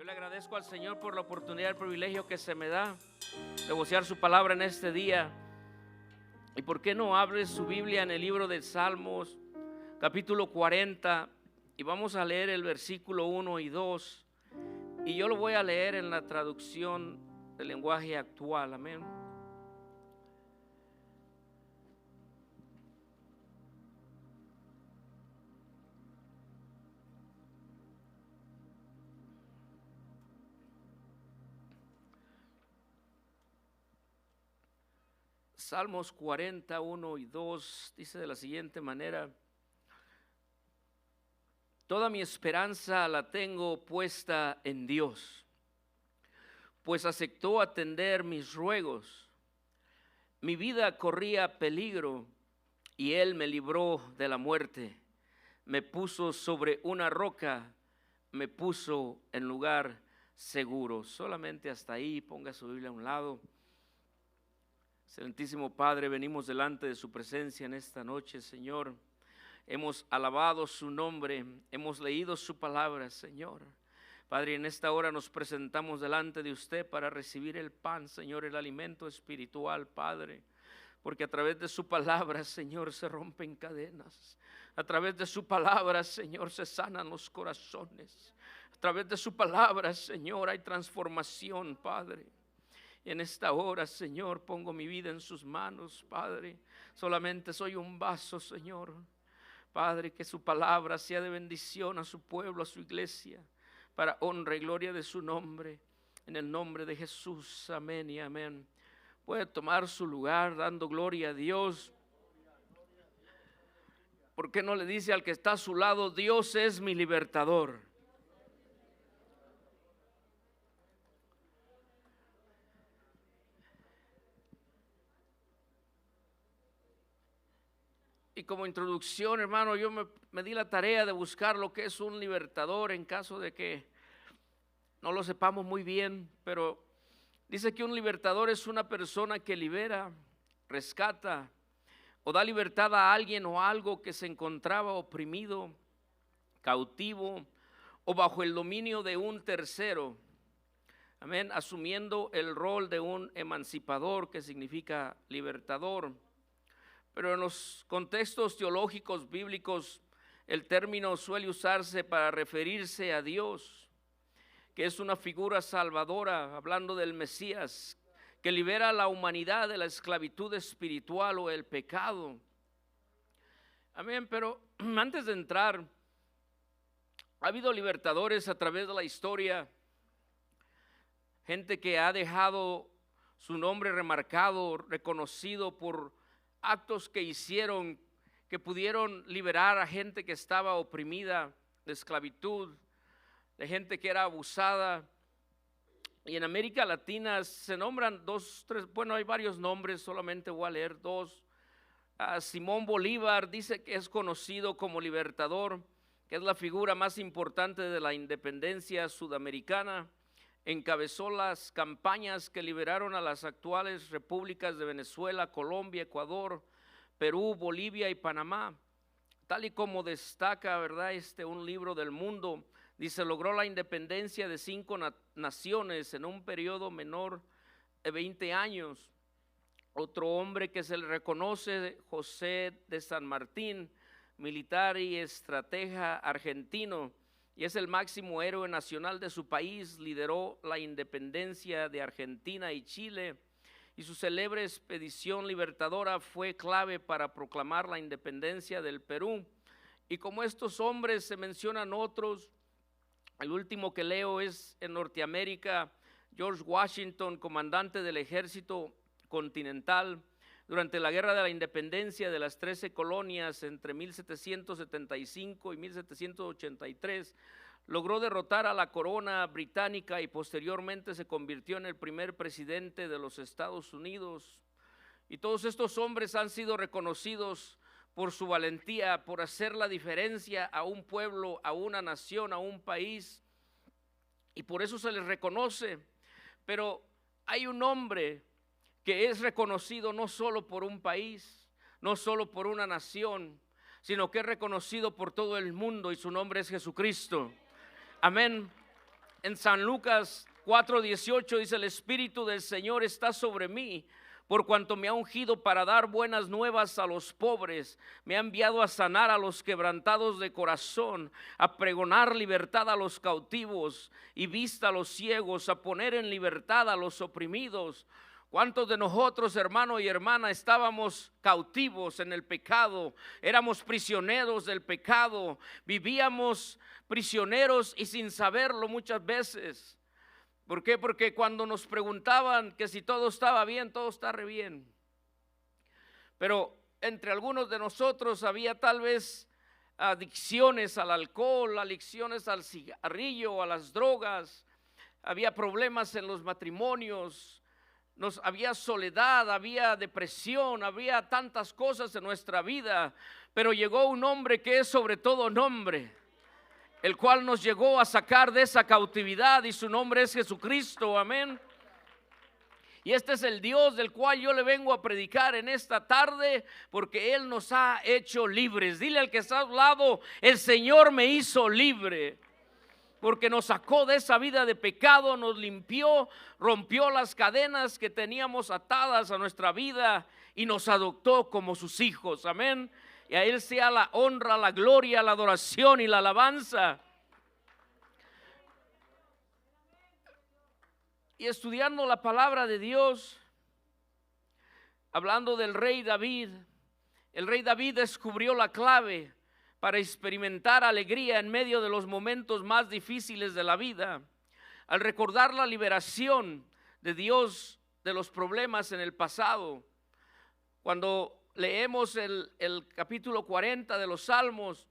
Yo le agradezco al Señor por la oportunidad, el privilegio que se me da de vocear su palabra en este día. ¿Y por qué no abre su Biblia en el libro de Salmos, capítulo 40? Y vamos a leer el versículo 1 y 2. Y yo lo voy a leer en la traducción del lenguaje actual. Amén. Salmos 41 y 2 dice de la siguiente manera: toda mi esperanza la tengo puesta en Dios, pues aceptó atender mis ruegos. Mi vida corría peligro y Él me libró de la muerte. Me puso sobre una roca, me puso en lugar seguro. Solamente hasta ahí, ponga su Biblia a un lado. Excelentísimo Padre, venimos delante de su presencia en esta noche, Señor. Hemos alabado su nombre, hemos leído su palabra, Señor. Padre, en esta hora nos presentamos delante de usted para recibir el pan, Señor, el alimento espiritual, Padre. Porque a través de su palabra, Señor, se rompen cadenas. A través de su palabra, Señor, se sanan los corazones. A través de su palabra, Señor, hay transformación, Padre. Y en esta hora, Señor, pongo mi vida en sus manos, Padre. Solamente soy un vaso, Señor. Padre, que su palabra sea de bendición a su pueblo, a su iglesia, para honra y gloria de su nombre. En el nombre de Jesús, amén y amén. Puede tomar su lugar dando gloria a Dios. ¿Por qué no le dice al que está a su lado: Dios es mi libertador? Y como introducción, hermano, yo me di la tarea de buscar lo que es un libertador en caso de que no lo sepamos muy bien, pero dice que un libertador es una persona que libera, rescata o da libertad a alguien o algo que se encontraba oprimido, cautivo o bajo el dominio de un tercero. Amén, asumiendo el rol de un emancipador, que significa libertador. Pero en los contextos teológicos bíblicos el término suele usarse para referirse a Dios, que es una figura salvadora, hablando del Mesías, que libera a la humanidad de la esclavitud espiritual o el pecado. Amén, pero antes de entrar, ha habido libertadores a través de la historia, gente que ha dejado su nombre remarcado, reconocido por actos que hicieron, que pudieron liberar a gente que estaba oprimida de esclavitud, de gente que era abusada. Y en América Latina se nombran dos, tres, bueno, hay varios nombres, solamente voy a leer dos. Simón Bolívar dice que es conocido como libertador, que es la figura más importante de la independencia sudamericana. Encabezó las campañas que liberaron a las actuales repúblicas de Venezuela, Colombia, Ecuador, Perú, Bolivia y Panamá. Tal y como destaca, ¿verdad?, un libro del mundo, dice: logró la independencia de 5 naciones en un periodo menor de 20 años. Otro hombre que se le reconoce, José de San Martín, militar y estratega argentino, y es el máximo héroe nacional de su país. Lideró la independencia de Argentina y Chile, y su célebre expedición libertadora fue clave para proclamar la independencia del Perú. Y como estos hombres se mencionan otros. El último que leo es en Norteamérica, George Washington, comandante del ejército continental. Durante la Guerra de la Independencia de las 13 colonias entre 1775 y 1783, logró derrotar a la corona británica y posteriormente se convirtió en el primer presidente de los Estados Unidos. Y todos estos hombres han sido reconocidos por su valentía, por hacer la diferencia a un pueblo, a una nación, a un país, y por eso se les reconoce. Pero hay un hombre que es reconocido no solo por un país, no solo por una nación, sino que es reconocido por todo el mundo, y su nombre es Jesucristo. Amén. En San Lucas 4:18 dice: el Espíritu del Señor está sobre mí, por cuanto me ha ungido para dar buenas nuevas a los pobres, me ha enviado a sanar a los quebrantados de corazón, a pregonar libertad a los cautivos y vista a los ciegos, a poner en libertad a los oprimidos. ¿Cuántos de nosotros, hermano y hermana, estábamos cautivos en el pecado? Éramos prisioneros del pecado, vivíamos prisioneros y sin saberlo muchas veces. ¿Por qué? Porque cuando nos preguntaban que si todo estaba bien, todo está re bien. Pero entre algunos de nosotros había tal vez adicciones al alcohol, adicciones al cigarrillo, a las drogas. Había problemas en los matrimonios, había soledad, había depresión, había tantas cosas en nuestra vida. Pero llegó un hombre que es sobre todo nombre, el cual nos llegó a sacar de esa cautividad, y su nombre es Jesucristo, amén. Y este es el Dios del cual yo le vengo a predicar en esta tarde, porque Él nos ha hecho libres. Dile al que está a un lado: el Señor me hizo libre, porque nos sacó de esa vida de pecado, nos limpió, rompió las cadenas que teníamos atadas a nuestra vida y nos adoptó como sus hijos, amén. Y a Él sea la honra, la gloria, la adoración y la alabanza. Y estudiando la palabra de Dios, hablando del rey David, el rey David descubrió la clave para experimentar alegría en medio de los momentos más difíciles de la vida, al recordar la liberación de Dios de los problemas en el pasado. Cuando leemos el capítulo 40 de los Salmos,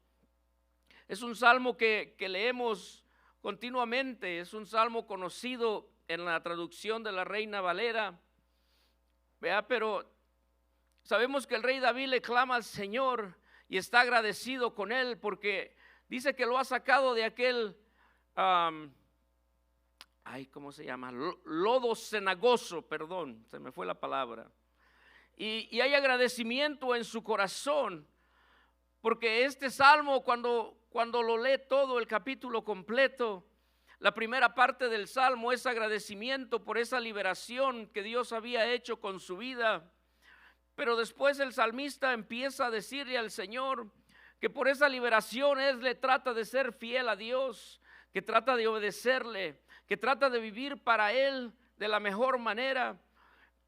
es un salmo que leemos continuamente, es un salmo conocido en la traducción de la Reina Valera, ¿verdad? Pero sabemos que el rey David le clama al Señor y está agradecido con Él, porque dice que lo ha sacado de aquel, ¿cómo se llama? Lodo cenagoso, perdón, se me fue la palabra. Y hay agradecimiento en su corazón, porque este salmo, cuando lo lee todo el capítulo completo, la primera parte del salmo es agradecimiento por esa liberación que Dios había hecho con su vida. Pero después el salmista empieza a decirle al Señor que por esa liberación Él le trata de ser fiel a Dios, que trata de obedecerle, que trata de vivir para Él de la mejor manera.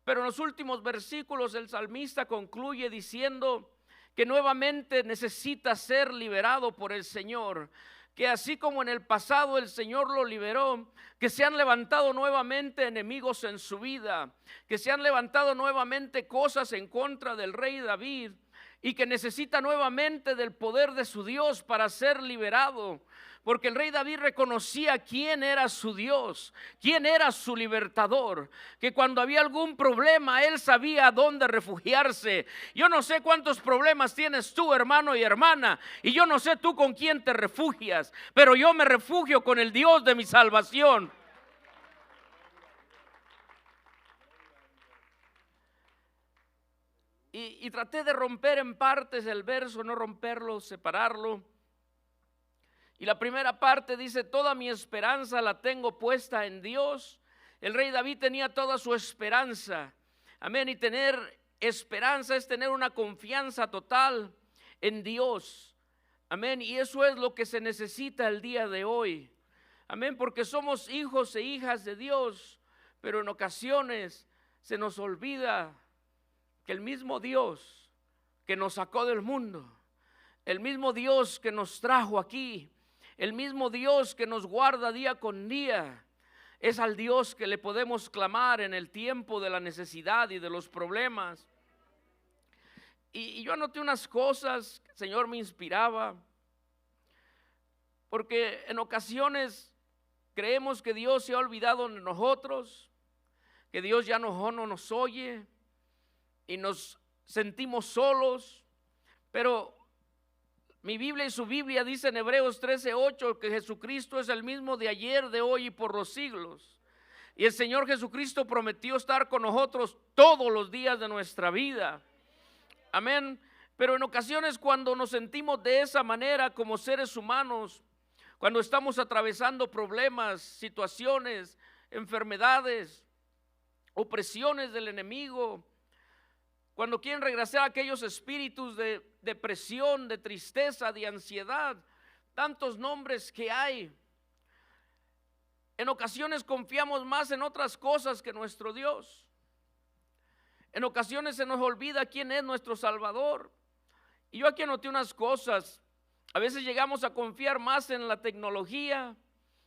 Pero en los últimos versículos el salmista concluye diciendo que nuevamente necesita ser liberado por el Señor, que así como en el pasado el Señor lo liberó, que se han levantado nuevamente enemigos en su vida, que se han levantado nuevamente cosas en contra del rey David, y que necesita nuevamente del poder de su Dios para ser liberado. Porque el rey David reconocía quién era su Dios, quién era su libertador, que cuando había algún problema Él sabía a dónde refugiarse. Yo no sé cuántos problemas tienes tú, hermano y hermana, y yo no sé tú con quién te refugias, pero yo me refugio con el Dios de mi salvación. Y traté de romper en partes el verso, no romperlo, separarlo. Y la primera parte dice: toda mi esperanza la tengo puesta en Dios. El rey David tenía toda su esperanza, amén. Y tener esperanza es tener una confianza total en Dios, amén. Y eso es lo que se necesita el día de hoy, amén. Porque somos hijos e hijas de Dios, pero en ocasiones se nos olvida que el mismo Dios que nos sacó del mundo, el mismo Dios que nos trajo aquí, el mismo Dios que nos guarda día con día, es al Dios que le podemos clamar en el tiempo de la necesidad y de los problemas. Y yo anoté unas cosas que el Señor me inspiraba, porque en ocasiones creemos que Dios se ha olvidado de nosotros, que Dios ya no nos oye y nos sentimos solos. Pero mi Biblia y su Biblia dice en Hebreos 13:8 que Jesucristo es el mismo de ayer, de hoy y por los siglos. Y el Señor Jesucristo prometió estar con nosotros todos los días de nuestra vida, amén. Pero en ocasiones cuando nos sentimos de esa manera como seres humanos, cuando estamos atravesando problemas, situaciones, enfermedades, opresiones del enemigo, cuando quieren regresar aquellos espíritus de depresión, de tristeza, de ansiedad, tantos nombres que hay. En ocasiones confiamos más en otras cosas que nuestro Dios. En ocasiones se nos olvida quién es nuestro Salvador. Y yo aquí anoté unas cosas. A veces llegamos a confiar más en la tecnología,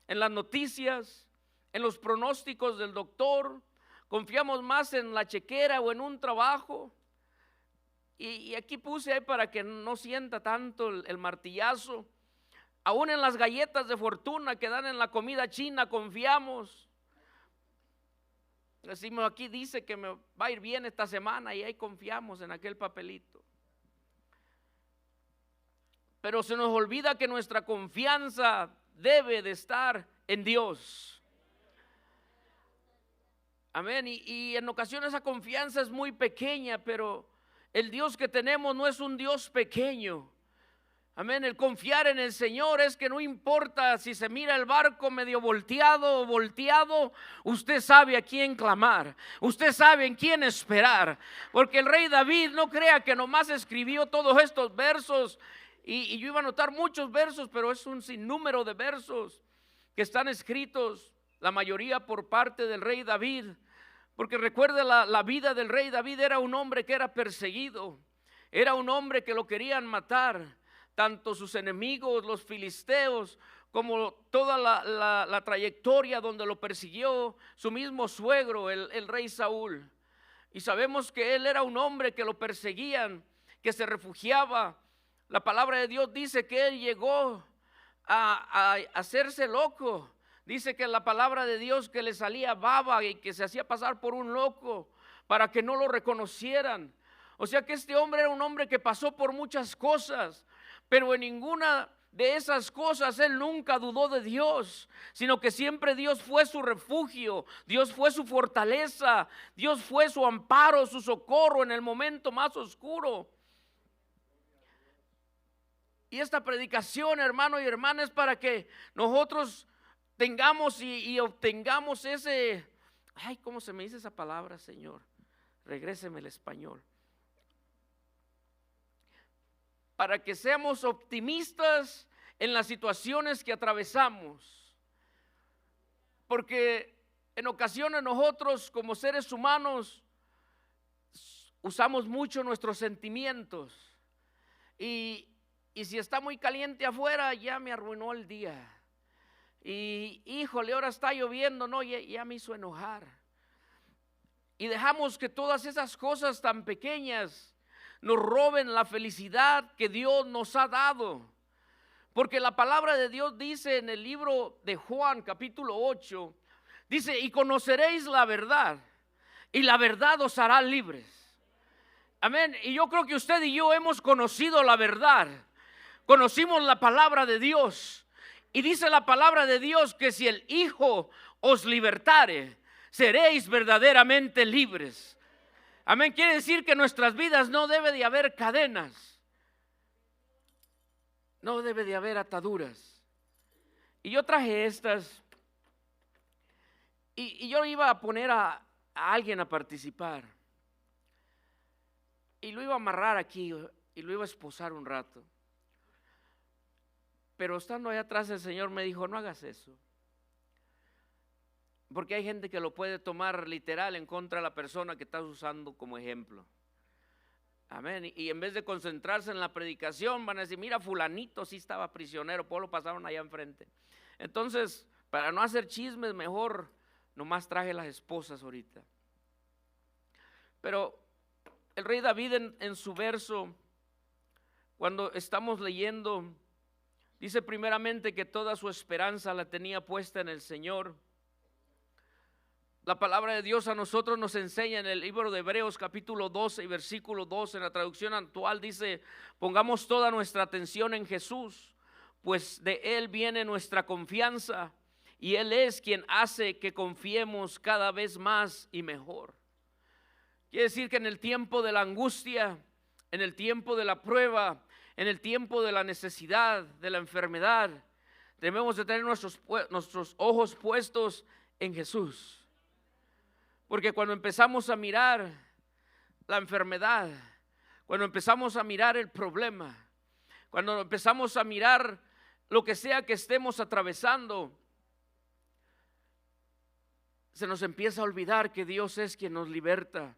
en las noticias, en los pronósticos del doctor. Confiamos más en la chequera o en un trabajo. Y aquí puse ahí para que no sienta tanto el martillazo. Aún en las galletas de fortuna que dan en la comida china confiamos. Decimos, aquí dice que me va a ir bien esta semana, y ahí confiamos en aquel papelito. Pero se nos olvida que nuestra confianza debe de estar en Dios. Amén. Y en ocasiones esa confianza es muy pequeña, pero el Dios que tenemos no es un Dios pequeño. Amén. El confiar en el Señor es que no importa si se mira el barco medio volteado o volteado, usted sabe a quién clamar, usted sabe en quién esperar. Porque el rey David, no crea que nomás escribió todos estos versos, y yo iba a anotar muchos versos, pero es un sinnúmero de versos que están escritos, la mayoría por parte del rey David. Porque recuerde, la vida del rey David era un hombre que era perseguido, era un hombre que lo querían matar. Tanto sus enemigos, los filisteos, como toda la trayectoria donde lo persiguió su mismo suegro, el rey Saúl. Y sabemos que él era un hombre que lo perseguían, que se refugiaba. La palabra de Dios dice que él llegó a hacerse loco. Dice que la palabra de Dios que le salía baba y que se hacía pasar por un loco para que no lo reconocieran. O sea que este hombre era un hombre que pasó por muchas cosas, pero en ninguna de esas cosas él nunca dudó de Dios, sino que siempre Dios fue su refugio, Dios fue su fortaleza, Dios fue su amparo, su socorro en el momento más oscuro. Y esta predicación, hermano y hermana, es para que nosotros tengamos y obtengamos ese, ay, ¿cómo se me dice esa palabra, Señor? Regréseme el español. Para que seamos optimistas en las situaciones que atravesamos. Porque en ocasiones nosotros como seres humanos usamos mucho nuestros sentimientos. Y si está muy caliente afuera, ya me arruinó el día. Y híjole, ahora está lloviendo, no, ya me hizo enojar. Y dejamos que todas esas cosas tan pequeñas nos roben la felicidad que Dios nos ha dado. Porque la palabra de Dios dice en el libro de Juan capítulo 8, dice, y conoceréis la verdad, y la verdad os hará libres. Amén. Y yo creo que usted y yo hemos conocido la verdad, conocimos la palabra de Dios. Y dice la palabra de Dios que si el Hijo os libertare, seréis verdaderamente libres. Amén. Quiere decir que en nuestras vidas no debe de haber cadenas, no debe de haber ataduras. Y yo traje estas, y yo iba a poner a alguien a participar, y lo iba a amarrar aquí, y lo iba a esposar un rato. Pero estando allá atrás, el Señor me dijo, no hagas eso. Porque hay gente que lo puede tomar literal en contra de la persona que estás usando como ejemplo. Amén. Y en vez de concentrarse en la predicación, van a decir, mira, fulanito sí estaba prisionero, pues lo pasaron allá enfrente. Entonces, para no hacer chismes, mejor nomás traje las esposas ahorita. Pero el rey David en su verso, cuando estamos leyendo, dice primeramente que toda su esperanza la tenía puesta en el Señor. La palabra de Dios a nosotros nos enseña en el libro de Hebreos capítulo 12 y versículo 12, en la traducción actual dice, pongamos toda nuestra atención en Jesús, pues de Él viene nuestra confianza y Él es quien hace que confiemos cada vez más y mejor. Quiere decir que en el tiempo de la angustia, en el tiempo de la prueba, en el tiempo de la necesidad, de la enfermedad, debemos de tener nuestros ojos puestos en Jesús. Porque cuando empezamos a mirar la enfermedad, cuando empezamos a mirar el problema, cuando empezamos a mirar lo que sea que estemos atravesando, se nos empieza a olvidar que Dios es quien nos liberta,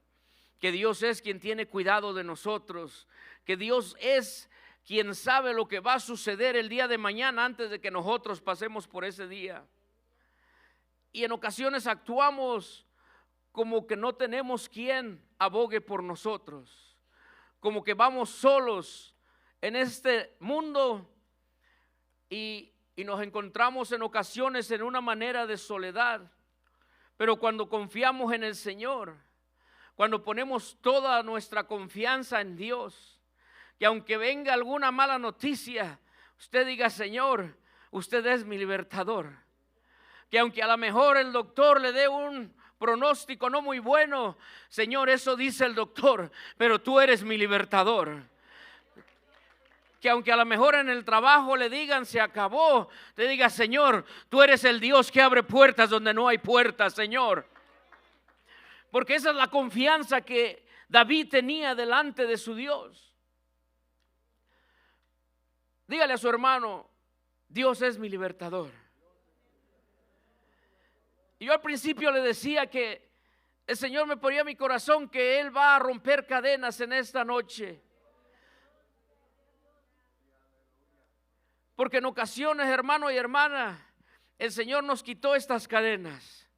que Dios es quien tiene cuidado de nosotros, que Dios es quien sabe lo que va a suceder el día de mañana antes de que nosotros pasemos por ese día. Y en ocasiones actuamos como que no tenemos quien abogue por nosotros, como que vamos solos en este mundo y nos encontramos en ocasiones en una manera de soledad. Pero cuando confiamos en el Señor, cuando ponemos toda nuestra confianza en Dios, que aunque venga alguna mala noticia, usted diga: Señor, usted es mi libertador. Que aunque a lo mejor el doctor le dé un pronóstico no muy bueno, Señor, eso dice el doctor, pero tú eres mi libertador. Que aunque a lo mejor en el trabajo le digan se acabó, te diga: Señor, tú eres el Dios que abre puertas donde no hay puertas, Señor. Porque esa es la confianza que David tenía delante de su Dios. Dígale a su hermano: Dios es mi libertador. Y yo al principio le decía que el Señor me ponía en mi corazón que Él va a romper cadenas en esta noche. Porque en ocasiones, hermano y hermana, el Señor nos quitó estas cadenas.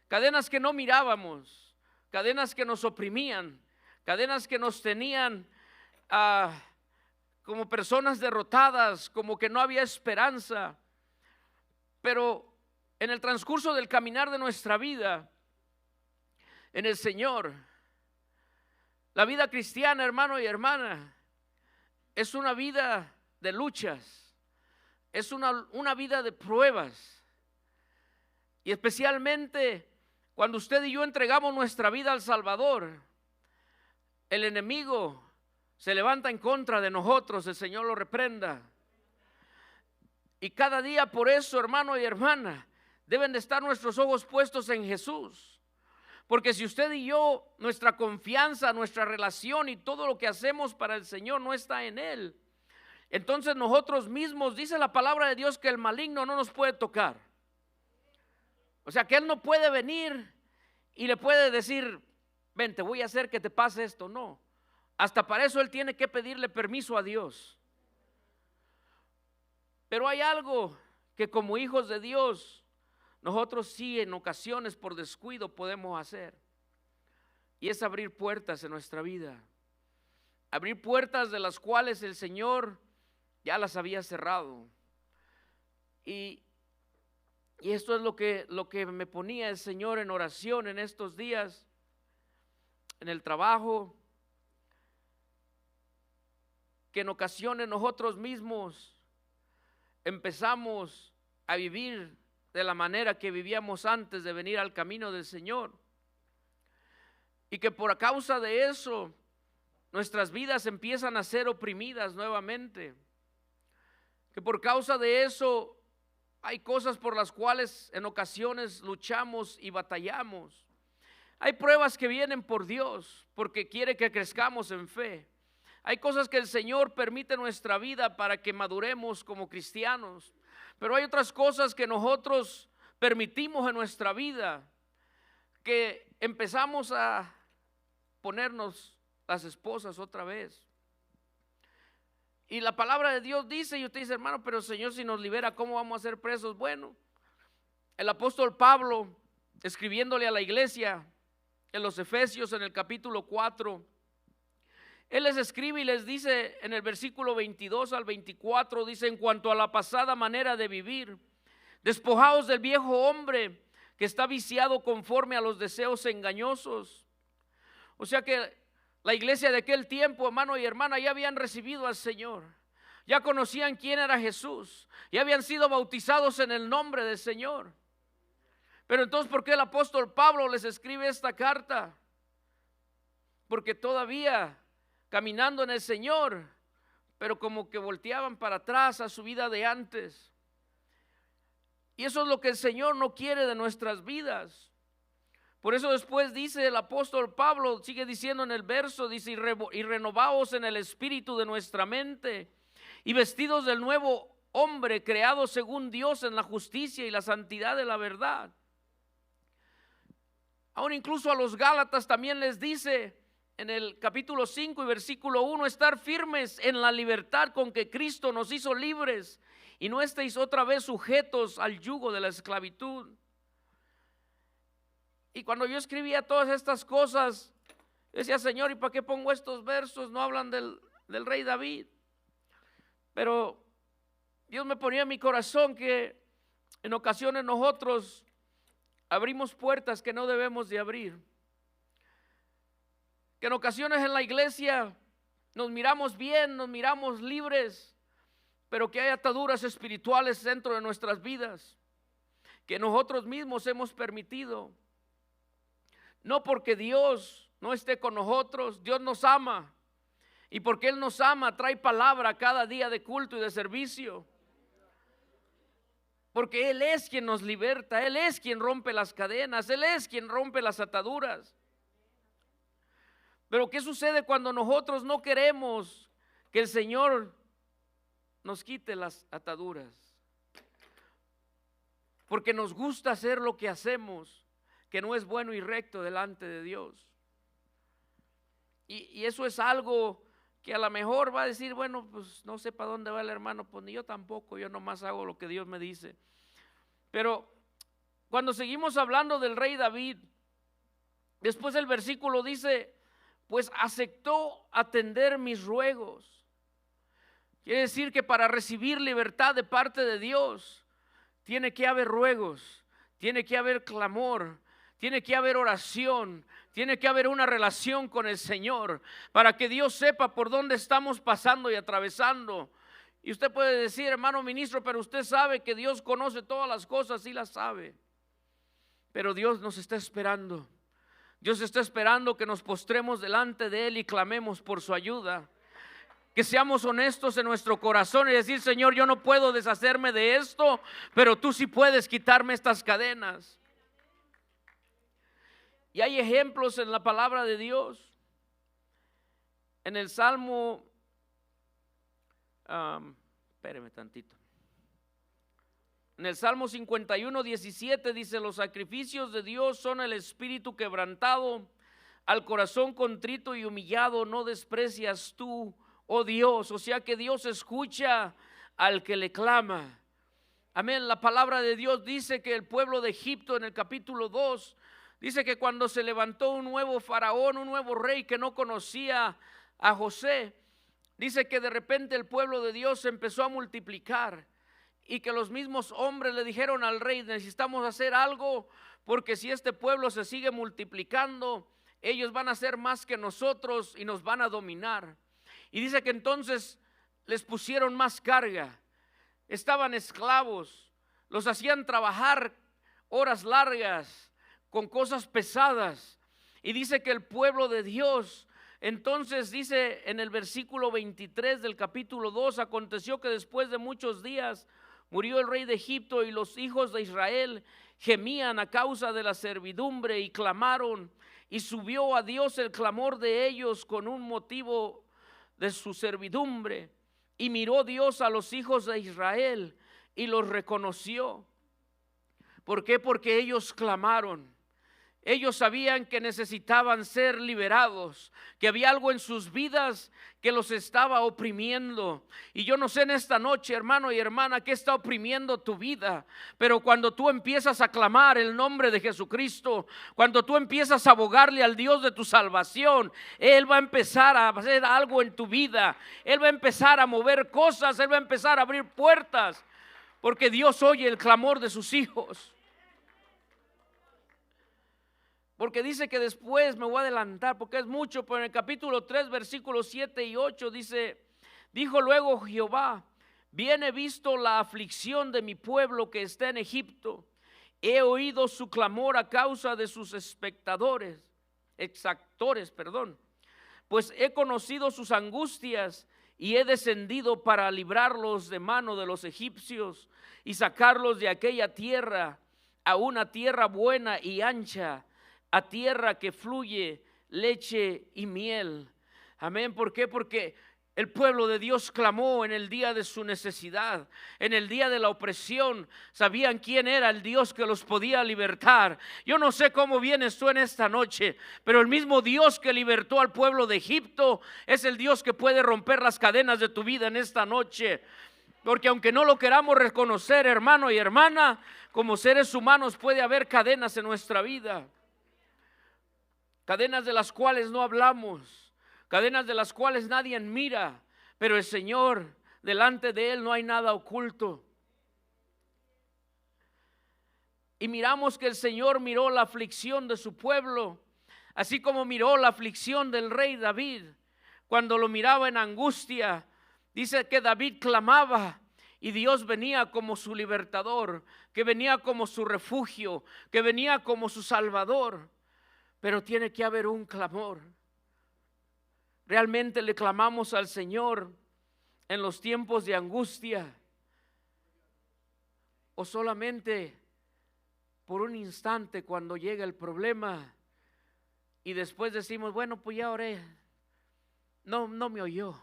Cadenas que no mirábamos, cadenas que nos oprimían, cadenas que nos tenían como personas derrotadas, como que no había esperanza. Pero en el transcurso del caminar de nuestra vida en el Señor, la vida cristiana, hermano y hermana, es una vida de luchas. Es una vida de pruebas. Y especialmente cuando usted y yo entregamos nuestra vida al Salvador, el enemigo se levanta en contra de nosotros, el Señor lo reprenda. Y cada día por eso, hermano y hermana, deben de estar nuestros ojos puestos en Jesús. Porque si usted y yo, nuestra confianza, nuestra relación y todo lo que hacemos para el Señor no está en Él, entonces nosotros mismos, dice la palabra de Dios, que el maligno no nos puede tocar. O sea que Él no puede venir y le puede decir: ven, te voy a hacer que te pase esto. No, hasta para eso Él tiene que pedirle permiso a Dios. Pero hay algo que como hijos de Dios, nosotros sí en ocasiones por descuido podemos hacer. Y es abrir puertas en nuestra vida. Abrir puertas de las cuales el Señor ya las había cerrado. Y esto es lo que me ponía el Señor en oración en estos días, en el trabajo, que en ocasiones nosotros mismos empezamos a vivir de la manera que vivíamos antes de venir al camino del Señor. Y que por causa de eso nuestras vidas empiezan a ser oprimidas nuevamente. Que por causa de eso hay cosas por las cuales en ocasiones luchamos y batallamos. Hay pruebas que vienen por Dios porque quiere que crezcamos en fe. Hay cosas que el Señor permite en nuestra vida para que maduremos como cristianos. Pero hay otras cosas que nosotros permitimos en nuestra vida, que empezamos a ponernos las esposas otra vez. Y la palabra de Dios dice, y usted dice: hermano, pero el Señor si nos libera, ¿cómo vamos a ser presos? Bueno, el apóstol Pablo, escribiéndole a la iglesia en los Efesios en el capítulo 4, él les escribe y les dice en el versículo 22 al 24, dice: en cuanto a la pasada manera de vivir, despojaos del viejo hombre que está viciado conforme a los deseos engañosos. O sea que la iglesia de aquel tiempo, hermano y hermana, ya habían recibido al Señor, ya conocían quién era Jesús, ya habían sido bautizados en el nombre del Señor. Pero entonces, ¿por qué el apóstol Pablo les escribe esta carta? Porque todavía caminando en el Señor, pero como que volteaban para atrás a su vida de antes. Y eso es lo que el Señor no quiere de nuestras vidas. Por eso después dice el apóstol Pablo, sigue diciendo en el verso, dice, y renovaos en el espíritu de nuestra mente, y vestidos del nuevo hombre creado según Dios en la justicia y la santidad de la verdad. Aún incluso a los Gálatas también les dice en el capítulo 5 y versículo 1, estar firmes en la libertad con que Cristo nos hizo libres, y no estéis otra vez sujetos al yugo de la esclavitud. Y cuando yo escribía todas estas cosas, decía, Señor, ¿y para qué pongo estos versos? No hablan del rey David. Pero Dios me ponía en mi corazón que en ocasiones nosotros abrimos puertas que no debemos de abrir. Que en ocasiones en la iglesia nos miramos bien, nos miramos libres, pero que hay ataduras espirituales dentro de nuestras vidas que nosotros mismos hemos permitido. No porque Dios no esté con nosotros, Dios nos ama. Y porque Él nos ama, trae palabra cada día de culto y de servicio. Porque Él es quien nos liberta, Él es quien rompe las cadenas, Él es quien rompe las ataduras. Pero ¿qué sucede cuando nosotros no queremos que el Señor nos quite las ataduras? Porque nos gusta hacer lo que hacemos, que no es bueno y recto delante de Dios. Y eso es algo que a lo mejor va a decir, bueno, pues no sé para dónde va el hermano, pues ni yo tampoco, yo nomás hago lo que Dios me dice. Pero cuando seguimos hablando del rey David, después el versículo dice, pues aceptó atender mis ruegos. Quiere decir que para recibir libertad de parte de Dios, tiene que haber ruegos, tiene que haber clamor, tiene que haber oración, tiene que haber una relación con el Señor para que Dios sepa por dónde estamos pasando y atravesando. Y usted puede decir, hermano ministro, pero usted sabe que Dios conoce todas las cosas, sí las sabe. Pero Dios nos está esperando. Dios está esperando que nos postremos delante de Él y clamemos por su ayuda. Que seamos honestos en nuestro corazón y decir, Señor, yo no puedo deshacerme de esto, pero tú sí puedes quitarme estas cadenas. Y hay ejemplos en la palabra de Dios. En el Salmo, espéreme tantito. En el Salmo 51, 17 dice, los sacrificios de Dios son el espíritu quebrantado, al corazón contrito y humillado no desprecias tú, oh Dios. O sea que Dios escucha al que le clama. Amén. La palabra de Dios dice que el pueblo de Egipto en el capítulo 2 dice que cuando se levantó un nuevo faraón, un nuevo rey que no conocía a José, dice que de repente el pueblo de Dios se empezó a multiplicar y que los mismos hombres le dijeron al rey, necesitamos hacer algo porque si este pueblo se sigue multiplicando, ellos van a ser más que nosotros y nos van a dominar. Y dice que entonces les pusieron más carga, estaban esclavos, los hacían trabajar horas largas, con cosas pesadas. Y dice que el pueblo de Dios, entonces dice en el versículo 23 del capítulo 2, aconteció que después de muchos días murió el rey de Egipto y los hijos de Israel gemían a causa de la servidumbre y clamaron, y subió a Dios el clamor de ellos con un motivo de su servidumbre. Y miró Dios a los hijos de Israel y los reconoció. ¿Por qué? Porque ellos clamaron. Ellos sabían que necesitaban ser liberados, que había algo en sus vidas que los estaba oprimiendo. Y yo no sé en esta noche, hermano y hermana, qué está oprimiendo tu vida, pero cuando tú empiezas a clamar el nombre de Jesucristo, cuando tú empiezas a abogarle al Dios de tu salvación, Él va a empezar a hacer algo en tu vida. Él va a empezar a mover cosas, Él va a empezar a abrir puertas, porque Dios oye el clamor de sus hijos. Porque dice que después, me voy a adelantar porque es mucho, pero en el capítulo 3, versículos 7 y 8 dice, dijo luego Jehová, bien he visto la aflicción de mi pueblo que está en Egipto, he oído su clamor a causa de sus exactores, pues he conocido sus angustias y he descendido para librarlos de mano de los egipcios y sacarlos de aquella tierra a una tierra buena y ancha, a tierra que fluye leche y miel. Amén. ¿Por qué? Porque el pueblo de Dios clamó en el día de su necesidad, en el día de la opresión. Sabían quién era el Dios que los podía libertar. Yo no sé cómo vienes tú en esta noche, pero el mismo Dios que libertó al pueblo de Egipto es el Dios que puede romper las cadenas de tu vida en esta noche. Porque aunque no lo queramos reconocer, hermano y hermana, como seres humanos puede haber cadenas en nuestra vida. Cadenas de las cuales no hablamos. Cadenas de las cuales nadie mira, pero el Señor, delante de Él no hay nada oculto. Y miramos que el Señor miró la aflicción de su pueblo, así como miró la aflicción del rey David. Cuando lo miraba en angustia, dice que David clamaba y Dios venía como su libertador, que venía como su refugio, que venía como su salvador. Pero tiene que haber un clamor. ¿Realmente le clamamos al Señor en los tiempos de angustia? ¿O solamente por un instante cuando llega el problema y después decimos, bueno, pues ya oré, no me oyó,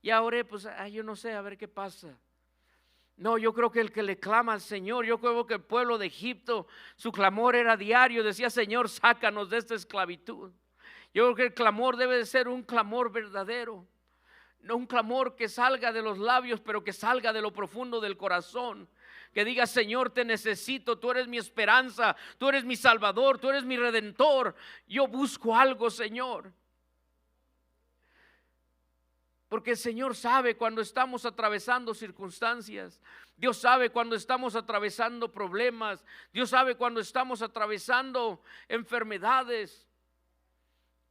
ya oré, pues yo no sé, a ver qué pasa? No, yo creo que el que le clama al Señor, yo creo que el pueblo de Egipto, su clamor era diario, decía, Señor, sácanos de esta esclavitud. Yo creo que el clamor debe de ser un clamor verdadero, no un clamor que salga de los labios, pero que salga de lo profundo del corazón. Que diga, Señor, te necesito, tú eres mi esperanza, tú eres mi salvador, tú eres mi redentor. Yo busco algo, Señor. Porque el Señor sabe cuando estamos atravesando circunstancias. Dios sabe cuando estamos atravesando problemas. Dios sabe cuando estamos atravesando enfermedades.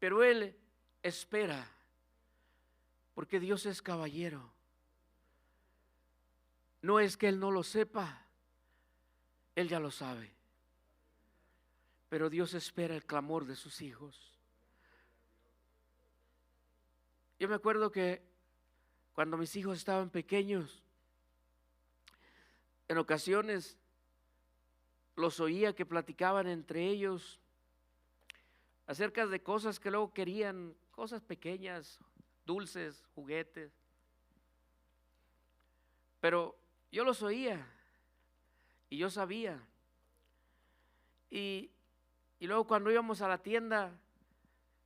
Pero Él espera, porque Dios es caballero. No es que Él no lo sepa, Él ya lo sabe. Pero Dios espera el clamor de sus hijos. Yo me acuerdo que cuando mis hijos estaban pequeños, en ocasiones los oía que platicaban entre ellos acerca de cosas que luego querían, cosas pequeñas, dulces, juguetes. Pero yo los oía y yo sabía. Y luego cuando íbamos a la tienda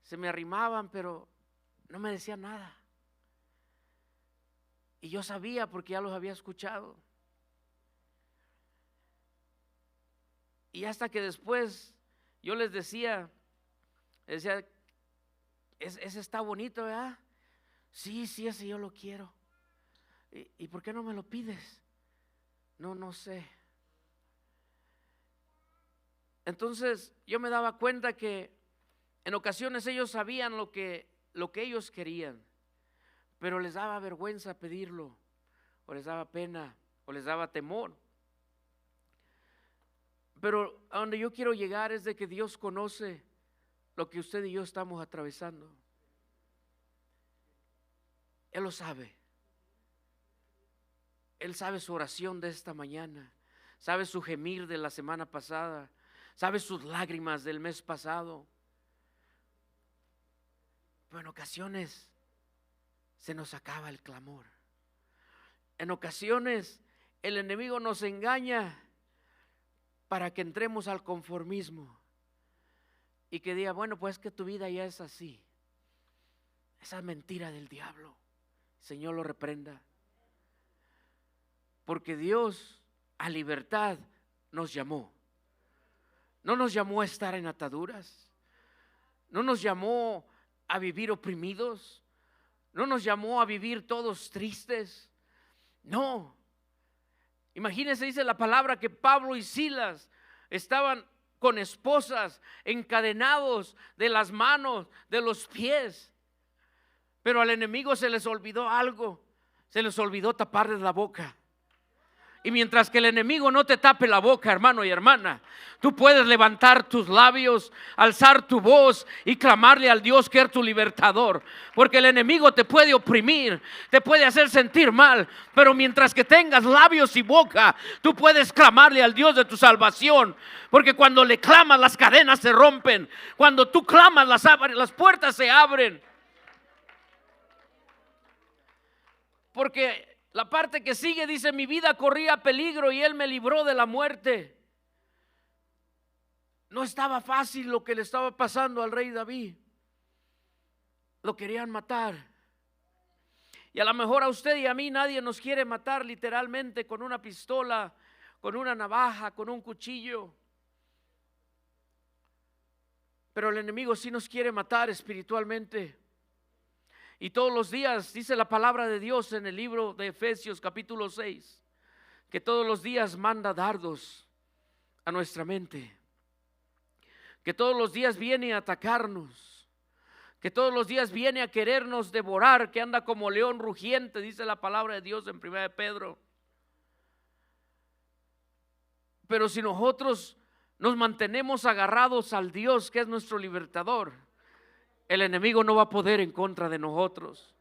se me arrimaban, pero no me decían nada. Y yo sabía porque ya los había escuchado. Y hasta que después yo les decía, ese está bonito, ¿verdad? Sí, ese yo lo quiero. ¿Y por qué no me lo pides? No sé. Entonces yo me daba cuenta que en ocasiones ellos sabían lo que ellos querían, pero les daba vergüenza pedirlo, o les daba pena, o les daba temor. Pero a donde yo quiero llegar es de que Dios conoce lo que usted y yo estamos atravesando. Él lo sabe. Él sabe su oración de esta mañana, sabe su gemir de la semana pasada, sabe sus lágrimas del mes pasado. Pero en ocasiones se nos acaba el clamor. En ocasiones el enemigo nos engaña para que entremos al conformismo y que diga, bueno, pues que tu vida ya es así. Esa es mentira del diablo. El Señor lo reprenda. Porque Dios a libertad nos llamó. No nos llamó a estar en ataduras. No nos llamó a vivir oprimidos. No nos llamó a vivir todos tristes. No. Imagínense, dice la palabra que Pablo y Silas estaban con esposas, encadenados de las manos, de los pies. Pero al enemigo se les olvidó algo. Se les olvidó taparles la boca. Y mientras que el enemigo no te tape la boca, hermano y hermana, tú puedes levantar tus labios, alzar tu voz y clamarle al Dios que es tu libertador. Porque el enemigo te puede oprimir, te puede hacer sentir mal, pero mientras que tengas labios y boca, tú puedes clamarle al Dios de tu salvación. Porque cuando le clamas, las cadenas se rompen. Cuando tú clamas, las puertas se abren. Porque la parte que sigue dice: mi vida corría peligro y Él me libró de la muerte. No estaba fácil lo que le estaba pasando al rey David. Lo querían matar. Y a lo mejor a usted y a mí nadie nos quiere matar literalmente con una pistola, con una navaja, con un cuchillo. Pero el enemigo sí nos quiere matar espiritualmente. Y todos los días dice la palabra de Dios en el libro de Efesios capítulo 6, que todos los días manda dardos a nuestra mente, que todos los días viene a atacarnos, que todos los días viene a querernos devorar, que anda como león rugiente, dice la palabra de Dios en 1 Pedro. Pero si nosotros nos mantenemos agarrados al Dios que es nuestro libertador, el enemigo no va a poder en contra de nosotros.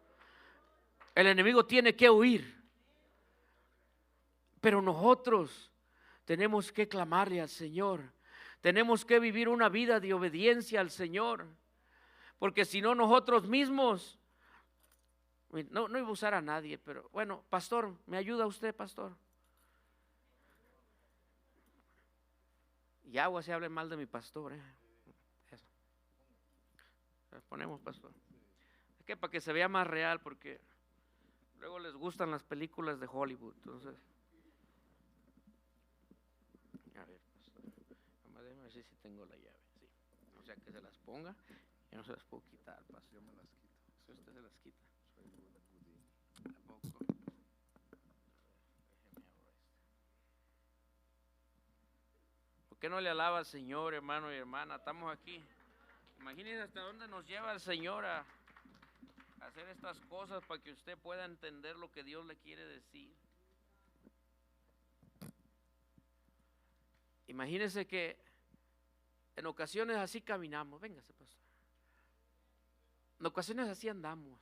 El enemigo tiene que huir. Pero nosotros tenemos que clamarle al Señor. Tenemos que vivir una vida de obediencia al Señor. Porque si no, nosotros mismos, no iba a usar a nadie, pero bueno, pastor, ¿me ayuda usted, pastor? Y agua se hable mal de mi pastor, Ponemos, pastor. Es que para que se vea más real, porque luego les gustan las películas de Hollywood. Entonces, a ver, pastor, déjame ver si tengo la llave. Sí. O sea, que se las ponga. Yo no se las puedo quitar, pastor. Yo me las quito. Si usted se las quita. ¿Tampoco? ¿Por qué no le alaba al Señor, hermano y hermana? Estamos aquí. Imagínense hasta dónde nos lleva el Señor a hacer estas cosas para que usted pueda entender lo que Dios le quiere decir. Imagínense que en ocasiones así caminamos. Véngase, pastor. En ocasiones así andamos.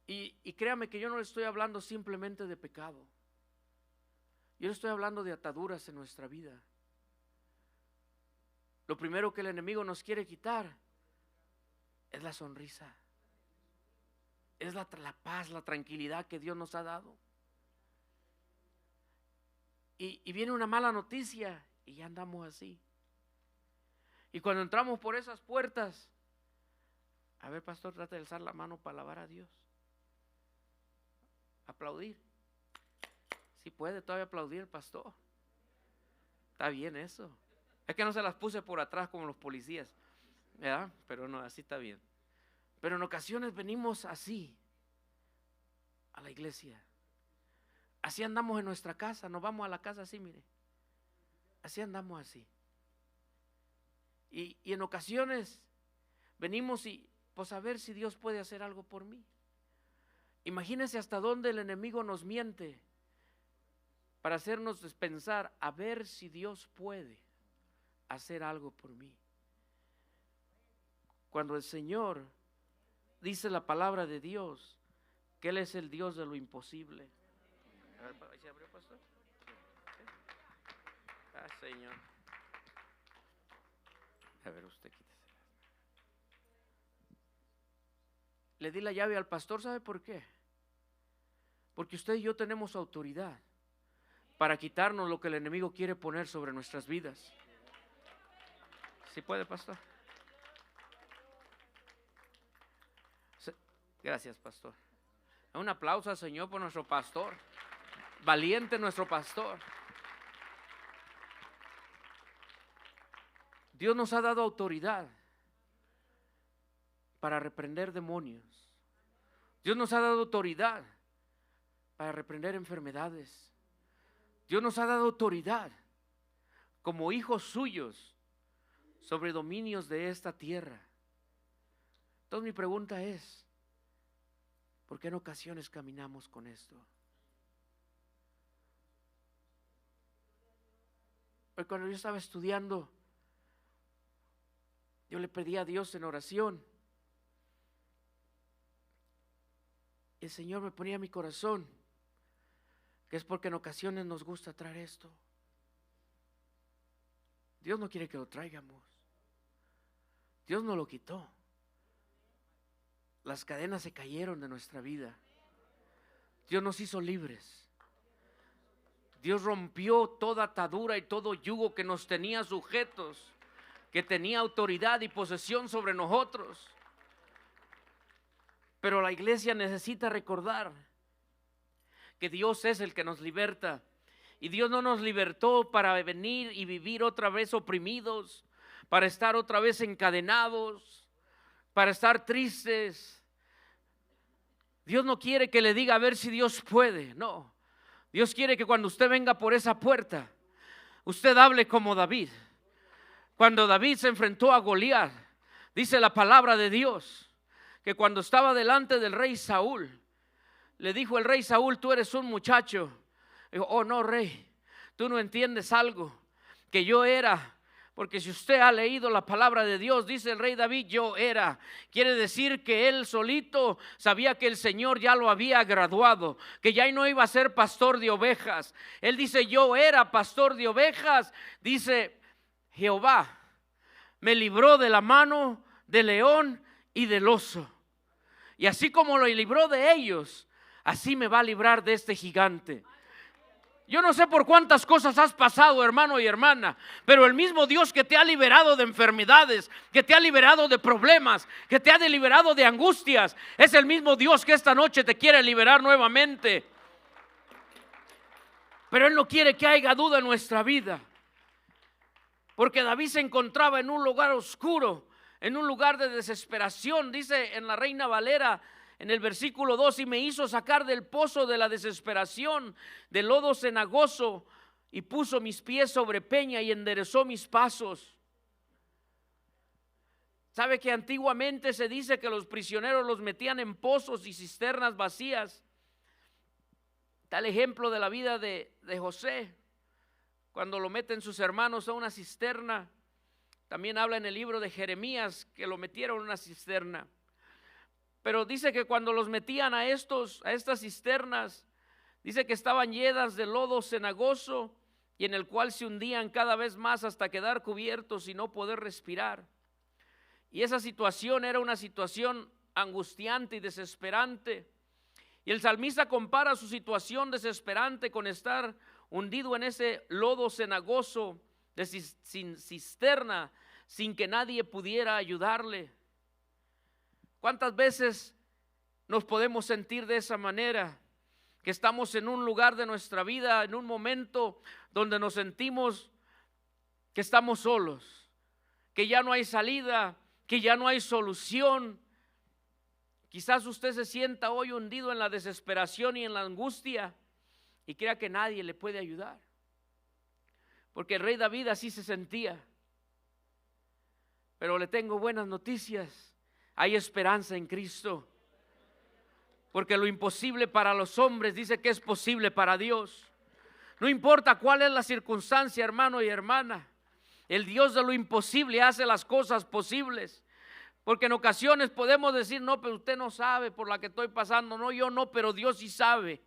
Y créame que yo no le estoy hablando simplemente de pecado. Yo le estoy hablando de ataduras en nuestra vida. Lo primero que el enemigo nos quiere quitar es la sonrisa, es la paz, la tranquilidad que Dios nos ha dado. Y viene una mala noticia y ya andamos así. Y cuando entramos por esas puertas, a ver, pastor, trate de alzar la mano para alabar a Dios. Aplaudir. Si puede todavía aplaudir el pastor. Está bien eso. Es que no se las puse por atrás como los policías, ¿verdad? Pero no, así está bien. Pero en ocasiones venimos así a la iglesia. Así andamos en nuestra casa, nos vamos a la casa así, mire. Así andamos así. Y en ocasiones venimos y pues a ver si Dios puede hacer algo por mí. Imagínense hasta dónde el enemigo nos miente para hacernos pensar a ver si Dios puede hacer algo por mí. Cuando el Señor dice la palabra de Dios que Él es el Dios de lo imposible. A ver, ¿se abrió, pastor? Señor. A ver, usted quítese. Le di la llave al pastor, ¿sabe por qué? Porque usted y yo tenemos autoridad para quitarnos lo que el enemigo quiere poner sobre nuestras vidas. ¿Sí puede, pastor? Gracias, pastor. Un aplauso al Señor por nuestro pastor. Valiente nuestro pastor. Dios nos ha dado autoridad para reprender demonios. Dios nos ha dado autoridad para reprender enfermedades. Dios nos ha dado autoridad como hijos suyos sobre dominios de esta tierra. Entonces mi pregunta es, ¿por qué en ocasiones caminamos con esto? Cuando yo estaba estudiando, yo le pedí a Dios en oración. El Señor me ponía en mi corazón que es porque en ocasiones nos gusta traer esto. Dios no quiere que lo traigamos. Dios no lo quitó. Las cadenas se cayeron de nuestra vida. Dios nos hizo libres. Dios rompió toda atadura y todo yugo que nos tenía sujetos, que tenía autoridad y posesión sobre nosotros. Pero la iglesia necesita recordar que Dios es el que nos liberta. Y Dios no nos libertó para venir y vivir otra vez oprimidos, para estar otra vez encadenados, para estar tristes. Dios no quiere que le diga a ver si Dios puede, no. Dios quiere que cuando usted venga por esa puerta, usted hable como David. Cuando David se enfrentó a Goliat, dice la palabra de Dios, que cuando estaba delante del rey Saúl, le dijo el rey Saúl: tú eres un muchacho. Dijo: oh no, rey, tú no entiendes algo, que yo era. Porque si usted ha leído la palabra de Dios, dice el rey David: yo era. Quiere decir que él solito sabía que el Señor ya lo había graduado, que ya no iba a ser pastor de ovejas. Él dice: yo era pastor de ovejas. Dice: Jehová me libró de la mano del león y del oso. Y así como lo libró de ellos, así me va a librar de este gigante. Yo no sé por cuántas cosas has pasado, hermano y hermana, pero el mismo Dios que te ha liberado de enfermedades, que te ha liberado de problemas, que te ha liberado de angustias, es el mismo Dios que esta noche te quiere liberar nuevamente. Pero Él no quiere que haya duda en nuestra vida, porque David se encontraba en un lugar oscuro, en un lugar de desesperación. Dice en la Reina Valera, en el versículo 2: y me hizo sacar del pozo de la desesperación, del lodo cenagoso, y puso mis pies sobre peña y enderezó mis pasos. ¿Sabe que antiguamente se dice que los prisioneros los metían en pozos y cisternas vacías? Tal ejemplo de la vida de José, cuando lo meten sus hermanos a una cisterna. También habla en el libro de Jeremías que lo metieron en una cisterna. Pero dice que cuando los metían a estas cisternas, dice que estaban llenas de lodo cenagoso y en el cual se hundían cada vez más hasta quedar cubiertos y no poder respirar. Y esa situación era una situación angustiante y desesperante. Y el salmista compara su situación desesperante con estar hundido en ese lodo cenagoso sin cisterna, sin que nadie pudiera ayudarle. ¿Cuántas veces nos podemos sentir de esa manera? Que estamos en un lugar de nuestra vida, en un momento donde nos sentimos que estamos solos, que ya no hay salida, que ya no hay solución. Quizás usted se sienta hoy hundido en la desesperación y en la angustia y crea que nadie le puede ayudar. Porque el rey David así se sentía. Pero le tengo buenas noticias. Hay esperanza en Cristo. Porque lo imposible para los hombres dice que es posible para Dios. No importa cuál es la circunstancia, hermano y hermana. El Dios de lo imposible hace las cosas posibles. Porque en ocasiones podemos decir: no, pero usted no sabe por la que estoy pasando. No, yo no, pero Dios sí sabe.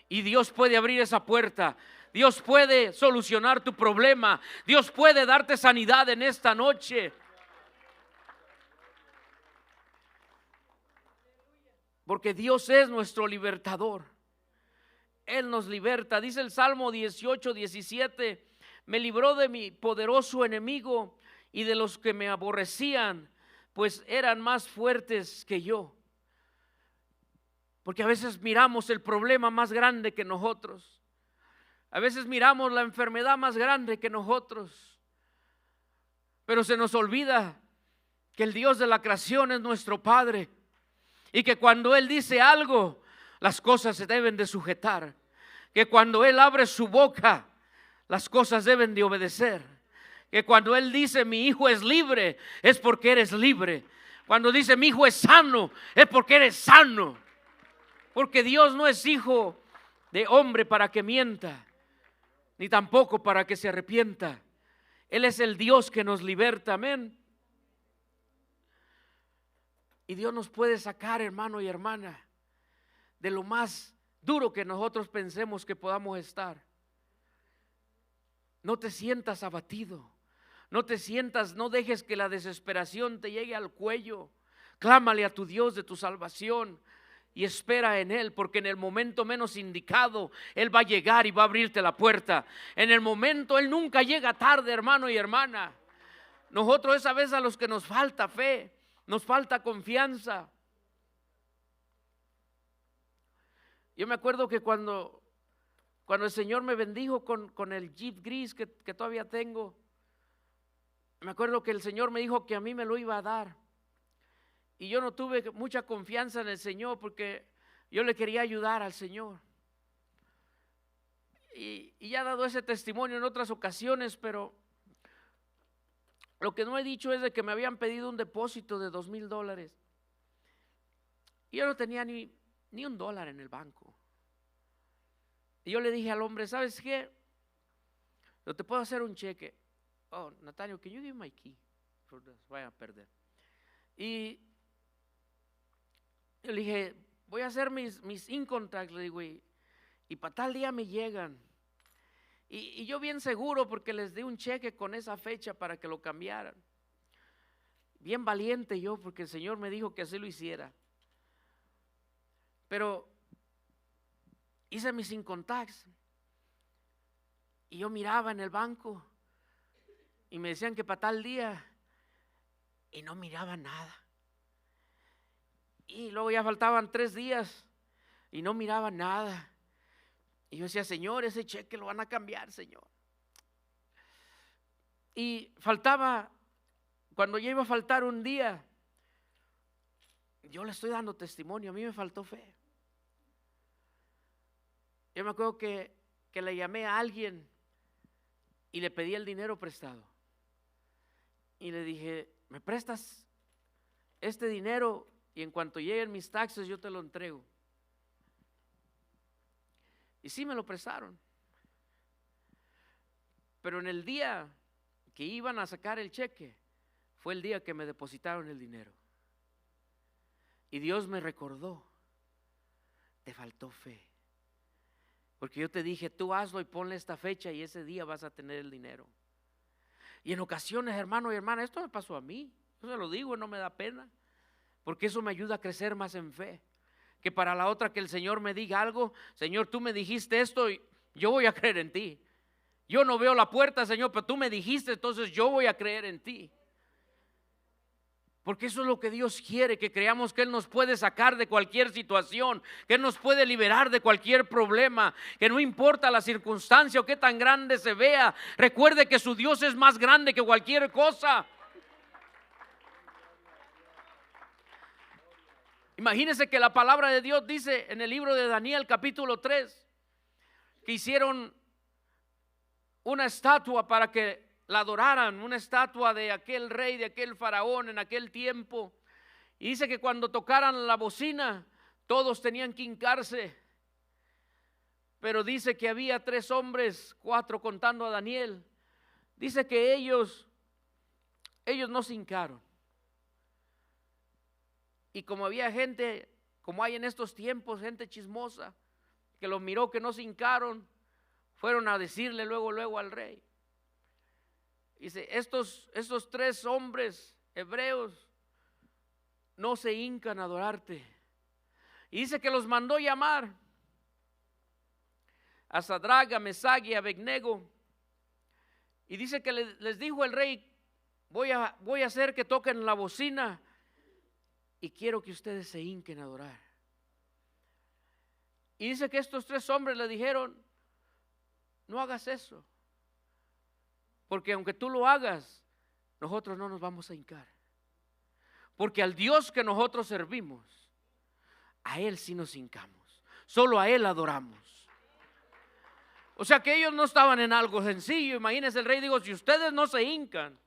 Y Dios puede abrir esa puerta. Dios puede solucionar tu problema. Dios puede darte sanidad en esta noche. Porque Dios es nuestro libertador. Él nos liberta. Dice el Salmo 18:17: me libró de mi poderoso enemigo y de los que me aborrecían, pues eran más fuertes que yo. Porque a veces miramos el problema más grande que nosotros. A veces miramos la enfermedad más grande que nosotros. Pero se nos olvida que el Dios de la creación es nuestro Padre. Y que cuando Él dice algo, las cosas se deben de sujetar. Que cuando Él abre su boca, las cosas deben de obedecer. Que cuando Él dice: mi hijo es libre, es porque eres libre. Cuando dice: mi hijo es sano, es porque eres sano. Porque Dios no es hijo de hombre para que mienta, ni tampoco para que se arrepienta. Él es el Dios que nos liberta, amén. Y Dios nos puede sacar, hermano y hermana, de lo más duro que nosotros pensemos que podamos estar. No te sientas abatido, no te sientas, no dejes que la desesperación te llegue al cuello. Clámale a tu Dios de tu salvación y espera en Él, porque en el momento menos indicado Él va a llegar y va a abrirte la puerta. En el momento, Él nunca llega tarde, hermano y hermana. Nosotros es a veces a los que nos falta fe, nos falta confianza. Yo me acuerdo que cuando el Señor me bendijo con el Jeep gris que todavía tengo, me acuerdo que el Señor me dijo que a mí me lo iba a dar. Y yo no tuve mucha confianza en el Señor porque yo le quería ayudar al Señor. Y ya he dado ese testimonio en otras ocasiones, pero lo que no he dicho es de que me habían pedido un depósito de $2,000. Y yo no tenía ni $1 en el banco. Y yo le dije al hombre, ¿sabes qué? Yo te puedo hacer un cheque. Oh, Nathaniel, can you give my key? Vayan a perder. Y yo le dije, voy a hacer mis income tax, le digo, y para tal día me llegan. Y yo bien seguro, porque les di un cheque con esa fecha para que lo cambiaran. Bien valiente yo, porque el Señor me dijo que así lo hiciera. Pero hice mis income tax y yo miraba en el banco y me decían que para tal día y no miraba nada. Y luego ya faltaban 3 días y no miraba nada. Y yo decía, Señor, ese cheque lo van a cambiar, Señor. Y faltaba, cuando ya iba a faltar un día, yo le estoy dando testimonio, a mí me faltó fe. Yo me acuerdo que le llamé a alguien y le pedí el dinero prestado. Y le dije, ¿me prestas este dinero? Y en cuanto lleguen mis taxes yo te lo entrego. Y sí me lo prestaron. Pero en el día que iban a sacar el cheque, fue el día que me depositaron el dinero. Y Dios me recordó, te faltó fe. Porque yo te dije, tú hazlo y ponle esta fecha y ese día vas a tener el dinero. Y en ocasiones, hermano y hermana, esto me pasó a mí. Yo se lo digo, no me da pena. Porque eso me ayuda a crecer más en fe. Que para la otra que el Señor me diga algo, Señor, tú me dijiste esto y yo voy a creer en ti. Yo no veo la puerta, Señor, pero tú me dijiste, entonces yo voy a creer en ti. Porque eso es lo que Dios quiere, que creamos que Él nos puede sacar de cualquier situación, que Él nos puede liberar de cualquier problema, que no importa la circunstancia o qué tan grande se vea, recuerde que su Dios es más grande que cualquier cosa. Imagínense que la palabra de Dios dice en el libro de Daniel capítulo 3 que hicieron una estatua para que la adoraran, una estatua de aquel rey, de aquel faraón en aquel tiempo. Y dice que cuando tocaran la bocina todos tenían que hincarse. Pero dice que había 3 hombres, 4 contando a Daniel. Dice que ellos no se hincaron. Y como había gente, como hay en estos tiempos, gente chismosa, que los miró que no se hincaron, fueron a decirle luego al rey. Dice, estos 3 hombres hebreos no se hincan a adorarte. Y dice que los mandó llamar a Sadrach, a Mesach y a Abednego. Y dice que les dijo el rey, voy a hacer que toquen la bocina y quiero que ustedes se hinquen a adorar. Y dice que estos 3 hombres le dijeron, no hagas eso, porque aunque tú lo hagas, nosotros no nos vamos a hincar. Porque al Dios que nosotros servimos, a Él sí nos hincamos, solo a Él adoramos. O sea que ellos no estaban en algo sencillo. Imagínense, el rey dijo, si ustedes no se hincan,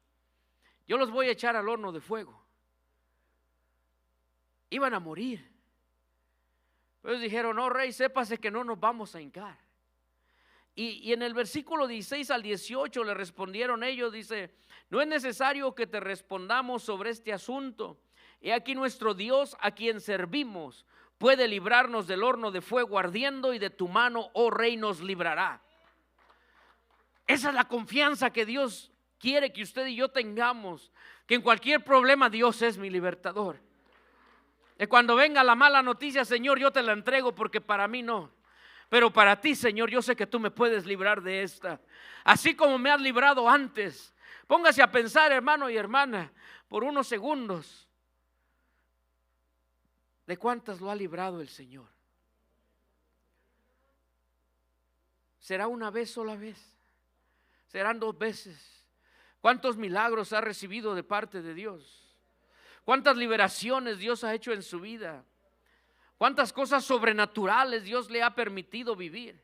yo los voy a echar al horno de fuego. Iban a morir. Pero ellos dijeron, no, rey, sépase que no nos vamos a hincar. Y en el versículo 16 al 18 le respondieron ellos, dice: no es necesario que te respondamos sobre este asunto. He aquí nuestro Dios, a quien servimos, puede librarnos del horno de fuego ardiendo, y de tu mano, oh rey, nos librará. Esa es la confianza que Dios quiere que usted y yo tengamos, que en cualquier problema Dios es mi libertador. Y cuando venga la mala noticia, Señor, yo te la entrego, porque para mí no, pero para ti, Señor, yo sé que tú me puedes librar de esta, así como me has librado antes. Póngase a pensar, hermano y hermana, por unos segundos, de cuántas lo ha librado el Señor. ¿Será una vez, sola vez? ¿Serán 2 veces? ¿Cuántos milagros ha recibido de parte de Dios? ¿Cuántas liberaciones Dios ha hecho en su vida? ¿Cuántas cosas sobrenaturales Dios le ha permitido vivir?